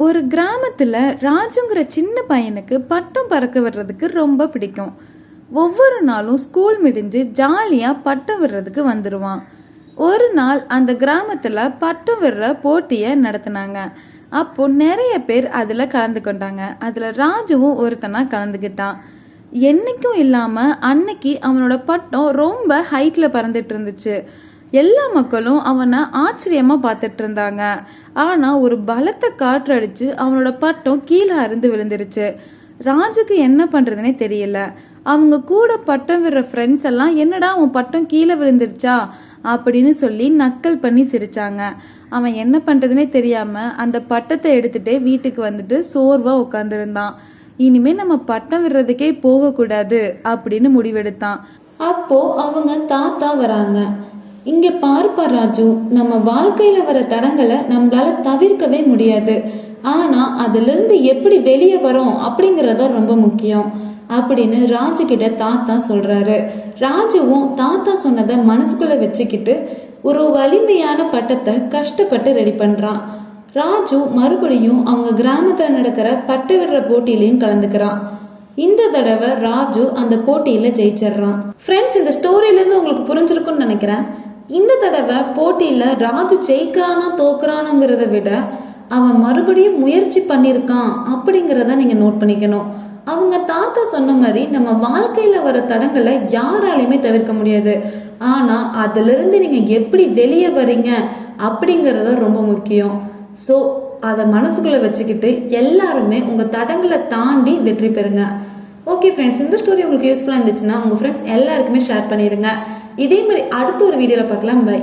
ஒரு கிராமத்தில் ராஜுங்கிற சின்ன பையனுக்கு பட்டம் பறக்க விடுறதுக்கு ரொம்ப பிடிக்கும். ஒவ்வொரு நாளும் ஸ்கூல் முடிஞ்சு ஜாலியாக பட்டம் விடுறதுக்கு வந்துடுவான். ஒரு நாள் அந்த கிராமத்தில் பட்டம் விடுற போட்டியை நடத்தினாங்க. அப்போ நிறைய பேர் அதில் கலந்து கொண்டாங்க. அதில் ராஜுவும் ஒருத்தனாக கலந்துக்கிட்டான். என்னைக்கும் இல்லாமல் அன்னைக்கு அவனோட பட்டம் ரொம்ப ஹைட்டில் பறந்துட்டு இருந்துச்சு. எல்லா மக்களும் அவனை ஆச்சரியமா பார்த்துட்டு இருந்தாங்க. ஆனா ஒரு பலத்த காற்று அடிச்சு அவனோட பட்டம் கீழே அருந்து விழுந்துருச்சு. ராஜுக்கு என்ன பண்றதுன்னே தெரியல. அவங்க கூட பட்டம் விடுற ஃப்ரெண்ட்ஸ் எல்லாம் என்னடா அவன் பட்டம் கீழே விழுந்துருச்சா அப்படின்னு சொல்லி நக்கல் பண்ணி சிரிச்சாங்க. அவன் என்ன பண்றதுன்னே தெரியாம அந்த பட்டத்தை எடுத்துட்டு வீட்டுக்கு வந்துட்டு சோர்வா உட்காந்துருந்தான். இனிமே நம்ம பட்டம் விடுறதுக்கே போகக்கூடாது அப்படின்னு முடிவெடுத்தான். அப்போ அவங்க தாத்தா வராங்க. இங்க பார்ப்பா ராஜு, நம்ம வாழ்க்கையில வர தடங்களை நம்மளால தவிர்க்கவே முடியாது. ஆனா அதுல இருந்து எப்படி வெளியே வரோம் அப்படிங்கறத ரொம்ப முக்கியம் அப்படின்னு ராஜு கிட்ட தாத்தா சொல்றாரு. ராஜுவும் தாத்தா சொன்னதை மனசுக்குள்ள வச்சுக்கிட்டு ஒரு வலிமையான பட்டத்தை கஷ்டப்பட்டு ரெடி பண்றான். ராஜு மறுபடியும் அவங்க கிராமத்துல நடக்கிற பட்ட விடுற போட்டியிலையும் கலந்துக்கிறான். இந்த தடவை ராஜு அந்த போட்டியில ஜெயிச்சிடுறான். ஃப்ரெண்ட்ஸ், இந்த ஸ்டோரியில இருந்து உங்களுக்கு புரிஞ்சிருக்கும்னு நினைக்கிறேன். இந்த தடவை போட்டியில ராஜு ஜெயிக்கிறானா தோக்குறானுங்கிறத விட அவன் மறுபடியும் முயற்சி பண்ணியிருக்கான் அப்படிங்கிறத நீங்க நோட் பண்ணிக்கணும். அவங்க தாத்தா சொன்ன மாதிரி நம்ம வாழ்க்கையில வர தடங்களை யாராலையுமே தவிர்க்க முடியாது. ஆனா அதுல இருந்து நீங்க எப்படி வெளியே வரீங்க அப்படிங்கறத ரொம்ப முக்கியம். ஸோ அதை மனசுக்குள்ள வச்சுக்கிட்டு எல்லாருமே உங்க தடங்களை தாண்டி வெற்றி பெறுங்க. ஓகே ஃப்ரெண்ட்ஸ், இந்த ஸ்டோரி உங்களுக்கு யூஸ்ஃபுல்லாக இருந்துச்சுன்னா உங்கள் ஃப்ரெண்ட்ஸ் எல்லாருக்குமே ஷேர் பண்ணிடுங்க. இதே மாதிரி அடுத்த ஒரு வீடியோவில் பார்க்கலாம். பை.